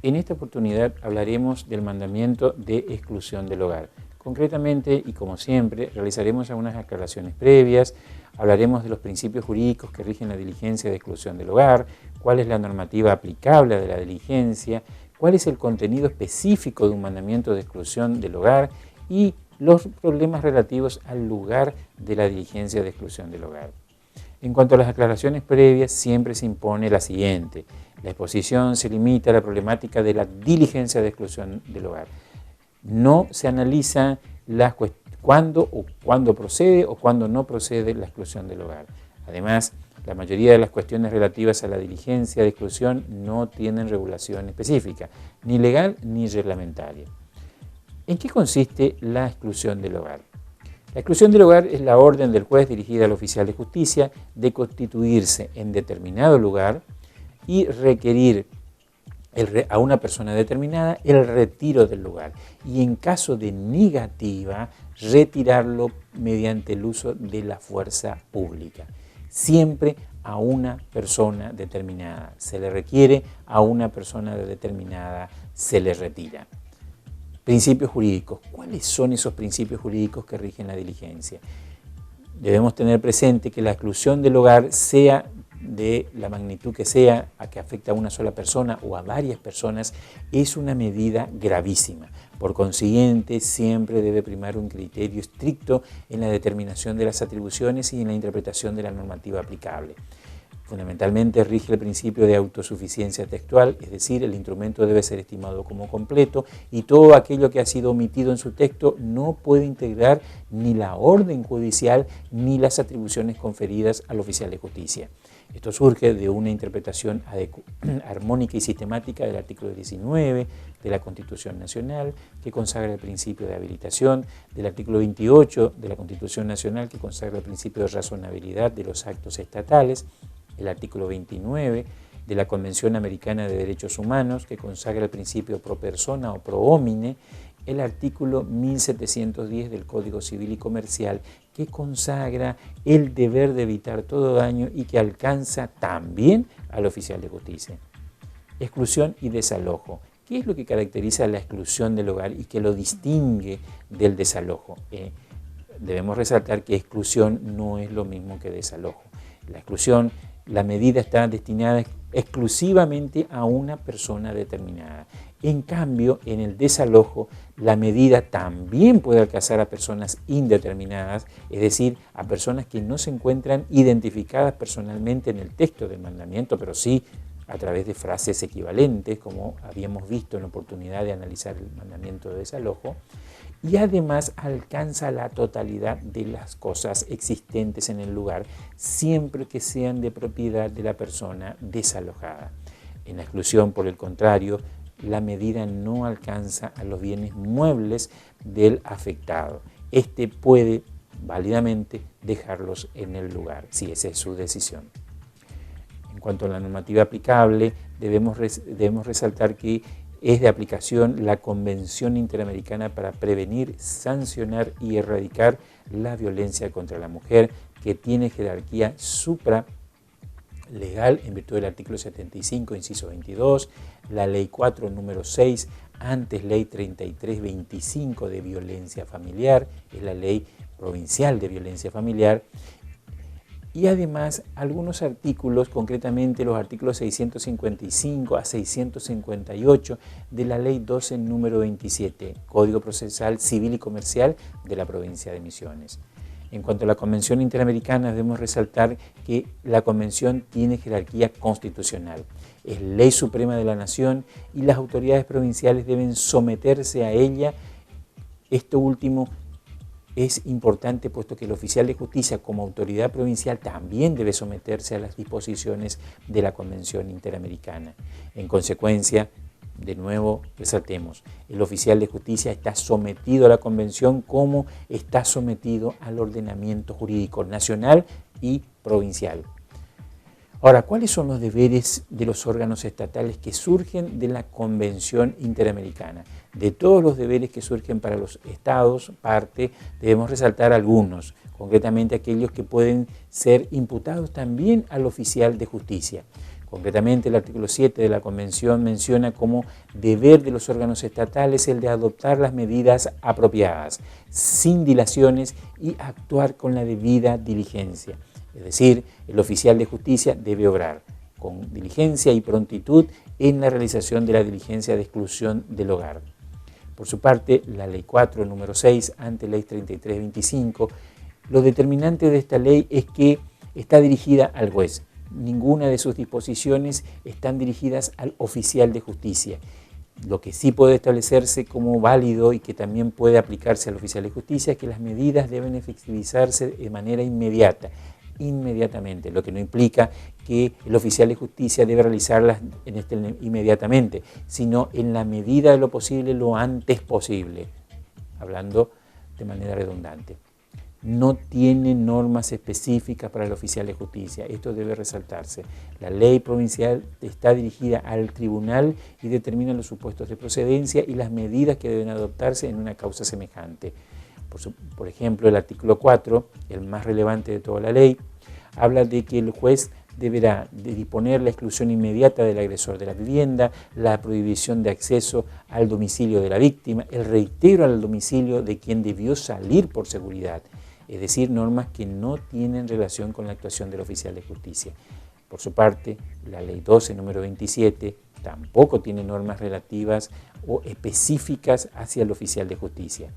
En esta oportunidad hablaremos del mandamiento de exclusión del hogar. Concretamente, y como siempre, realizaremos algunas aclaraciones previas, hablaremos de los principios jurídicos que rigen la diligencia de exclusión del hogar, cuál es la normativa aplicable de la diligencia, cuál es el contenido específico de un mandamiento de exclusión del hogar y los problemas relativos al lugar de la diligencia de exclusión del hogar. En cuanto a las aclaraciones previas, siempre se impone la siguiente. La exposición se limita a la problemática de la diligencia de exclusión del hogar. No se analiza cuándo procede o cuándo no procede la exclusión del hogar. Además, la mayoría de las cuestiones relativas a la diligencia de exclusión no tienen regulación específica, ni legal ni reglamentaria. ¿En qué consiste la exclusión del hogar? La exclusión del hogar es la orden del juez dirigida al oficial de justicia de constituirse en determinado lugar y requerir a una persona determinada el retiro del lugar y en caso de negativa retirarlo mediante el uso de la fuerza pública. Siempre a una persona determinada se le requiere, a una persona determinada se le retira. Principios jurídicos. ¿Cuáles son esos principios jurídicos que rigen la diligencia? Debemos tener presente que la exclusión del hogar, sea de la magnitud que sea, a que afecta a una sola persona o a varias personas, es una medida gravísima. Por consiguiente, siempre debe primar un criterio estricto en la determinación de las atribuciones y en la interpretación de la normativa aplicable. Fundamentalmente rige el principio de autosuficiencia textual, es decir, el instrumento debe ser estimado como completo y todo aquello que ha sido omitido en su texto no puede integrar ni la orden judicial ni las atribuciones conferidas al oficial de justicia. Esto surge de una interpretación armónica y sistemática del artículo 19 de la Constitución Nacional, que consagra el principio de habilitación, del artículo 28 de la Constitución Nacional, que consagra el principio de razonabilidad de los actos estatales, el artículo 29 de la Convención Americana de Derechos Humanos, que consagra el principio pro persona o pro homine, el artículo 1710 del Código Civil y Comercial, que consagra el deber de evitar todo daño y que alcanza también al oficial de justicia. Exclusión y desalojo. ¿Qué es lo que caracteriza la exclusión del hogar y que lo distingue del desalojo? Debemos resaltar que exclusión no es lo mismo que desalojo. La exclusión, la medida está destinada exclusivamente a una persona determinada. En cambio, en el desalojo, la medida también puede alcanzar a personas indeterminadas, es decir, a personas que no se encuentran identificadas personalmente en el texto del mandamiento, pero sí a través de frases equivalentes, como habíamos visto en la oportunidad de analizar el mandamiento de desalojo, y además alcanza la totalidad de las cosas existentes en el lugar, siempre que sean de propiedad de la persona desalojada. En la exclusión, por el contrario, la medida no alcanza a los bienes muebles del afectado. Este puede válidamente dejarlos en el lugar, si esa es su decisión. En cuanto a la normativa aplicable, debemos resaltar que es de aplicación la Convención Interamericana para prevenir, sancionar y erradicar la violencia contra la mujer, que tiene jerarquía supralegal en virtud del artículo 75, inciso 22, la Ley 4, número 6, antes Ley 3325 de violencia familiar, es la Ley Provincial de Violencia Familiar, y además algunos artículos, concretamente los artículos 655 a 658 de la Ley 12, número 27, Código Procesal Civil y Comercial de la provincia de Misiones. En cuanto a la Convención Interamericana, debemos resaltar que la Convención tiene jerarquía constitucional. Es ley suprema de la nación y las autoridades provinciales deben someterse a ella. Esto último es importante puesto que el oficial de justicia como autoridad provincial también debe someterse a las disposiciones de la Convención Interamericana. En consecuencia, de nuevo resaltemos, el oficial de justicia está sometido a la Convención como está sometido al ordenamiento jurídico nacional y provincial. Ahora, ¿cuáles son los deberes de los órganos estatales que surgen de la Convención Interamericana? De todos los deberes que surgen para los estados, debemos resaltar algunos, concretamente aquellos que pueden ser imputados también al oficial de justicia. Concretamente, el artículo 7 de la Convención menciona como deber de los órganos estatales el de adoptar las medidas apropiadas, sin dilaciones y actuar con la debida diligencia. Es decir, el oficial de justicia debe obrar con diligencia y prontitud en la realización de la diligencia de exclusión del hogar. Por su parte, la Ley 4, número 6, ante Ley 3325, lo determinante de esta ley es que está dirigida al juez. Ninguna de sus disposiciones están dirigidas al oficial de justicia. Lo que sí puede establecerse como válido y que también puede aplicarse al oficial de justicia es que las medidas deben efectivizarse de manera inmediatamente, lo que no implica que el oficial de justicia debe realizarlas inmediatamente, sino en la medida de lo posible, lo antes posible, hablando de manera redundante. No tiene normas específicas para el oficial de justicia. Esto debe resaltarse. La ley provincial está dirigida al tribunal y determina los supuestos de procedencia y las medidas que deben adoptarse en una causa semejante. Por ejemplo, el artículo 4, el más relevante de toda la ley, habla de que el juez deberá disponer la exclusión inmediata del agresor de la vivienda, la prohibición de acceso al domicilio de la víctima, el reitero al domicilio de quien debió salir por seguridad. Es decir, normas que no tienen relación con la actuación del oficial de justicia. Por su parte, la Ley 12, número 27, tampoco tiene normas relativas o específicas hacia el oficial de justicia.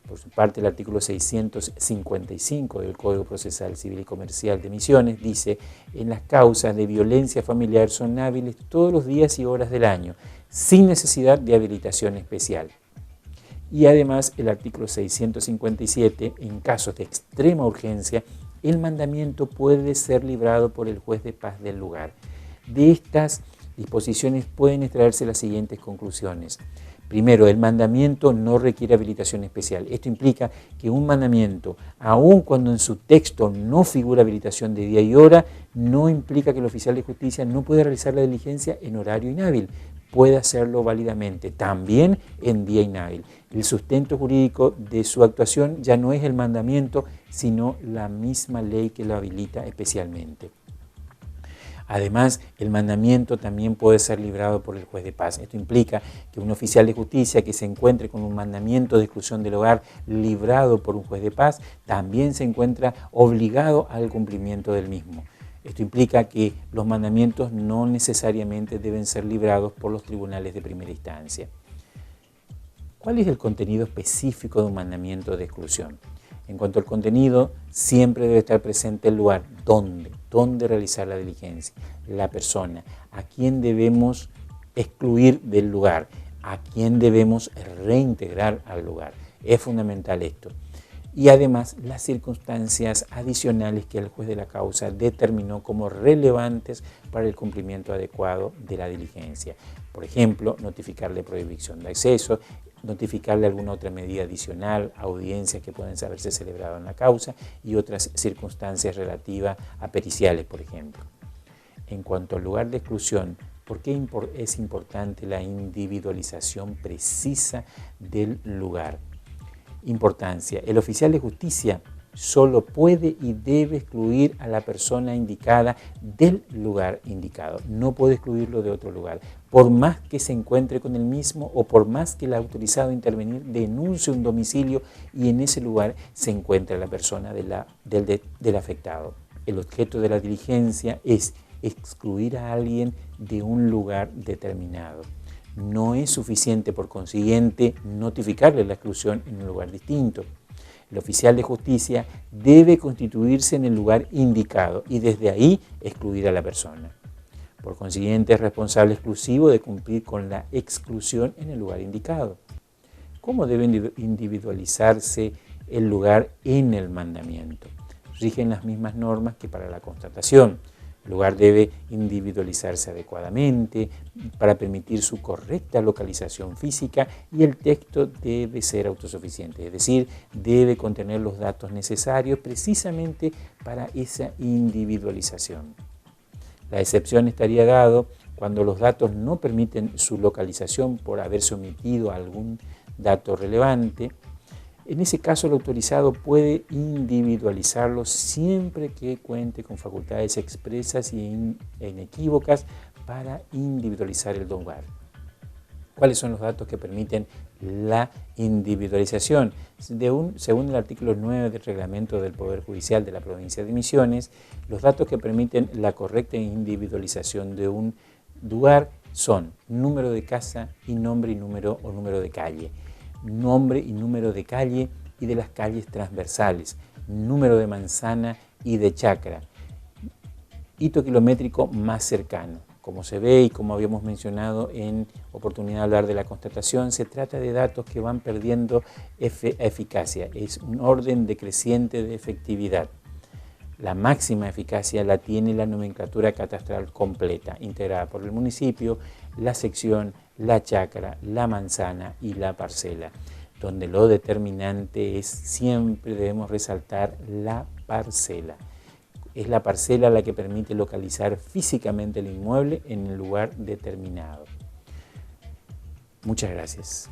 Por su parte, el artículo 655 del Código Procesal Civil y Comercial de Misiones dice: en las causas de violencia familiar son hábiles todos los días y horas del año, sin necesidad de habilitación especial. Y además, el artículo 657, en casos de extrema urgencia, el mandamiento puede ser librado por el juez de paz del lugar. De estas disposiciones pueden extraerse las siguientes conclusiones. Primero, el mandamiento no requiere habilitación especial. Esto implica que un mandamiento, aun cuando en su texto no figura habilitación de día y hora, no implica que el oficial de justicia no puede realizar la diligencia en horario inhábil. Puede hacerlo válidamente, también en día inhábil. El sustento jurídico de su actuación ya no es el mandamiento, sino la misma ley que lo habilita especialmente. Además, el mandamiento también puede ser librado por el juez de paz. Esto implica que un oficial de justicia que se encuentre con un mandamiento de exclusión del hogar librado por un juez de paz, también se encuentra obligado al cumplimiento del mismo. Esto implica que los mandamientos no necesariamente deben ser librados por los tribunales de primera instancia. ¿Cuál es el contenido específico de un mandamiento de exclusión? En cuanto al contenido, siempre debe estar presente el lugar, dónde realizar la diligencia, la persona, a quién debemos excluir del lugar, a quién debemos reintegrar al lugar. Es fundamental esto. Y además las circunstancias adicionales que el juez de la causa determinó como relevantes para el cumplimiento adecuado de la diligencia. Por ejemplo, notificarle prohibición de acceso, notificarle alguna otra medida adicional, audiencias que pueden haberse celebrado en la causa y otras circunstancias relativas a periciales, por ejemplo. En cuanto al lugar de exclusión, ¿por qué es importante la individualización precisa del lugar? Importancia. El oficial de justicia solo puede y debe excluir a la persona indicada del lugar indicado. No puede excluirlo de otro lugar, por más que se encuentre con el mismo o por más que el autorizado a intervenir denuncie un domicilio y en ese lugar se encuentra la persona del afectado. El objeto de la diligencia es excluir a alguien de un lugar determinado. No es suficiente, por consiguiente, notificarle la exclusión en un lugar distinto. El oficial de justicia debe constituirse en el lugar indicado y desde ahí excluir a la persona. Por consiguiente, es responsable exclusivo de cumplir con la exclusión en el lugar indicado. ¿Cómo debe individualizarse el lugar en el mandamiento? Rigen las mismas normas que para la constatación. El lugar debe individualizarse adecuadamente para permitir su correcta localización física y el texto debe ser autosuficiente, es decir, debe contener los datos necesarios precisamente para esa individualización. La excepción estaría dado cuando los datos no permiten su localización por haberse omitido algún dato relevante En ese caso, el autorizado puede individualizarlo siempre que cuente con facultades expresas e inequívocas para individualizar el lugar. ¿Cuáles son los datos que permiten la individualización? Según el artículo 9 del Reglamento del Poder Judicial de la Provincia de Misiones, los datos que permiten la correcta individualización de un lugar son número de casa y nombre y número o número de calle, nombre y número de calle y de las calles transversales, número de manzana y de chacra, hito kilométrico más cercano. Como se ve y como habíamos mencionado en oportunidad de hablar de la constatación, se trata de datos que van perdiendo eficacia. Es un orden decreciente de efectividad. La máxima eficacia la tiene la nomenclatura catastral completa, integrada por el municipio, la sección, la chacra, la manzana y la parcela, donde lo determinante es, siempre debemos resaltar, la parcela. Es la parcela la que permite localizar físicamente el inmueble en el lugar determinado. Muchas gracias.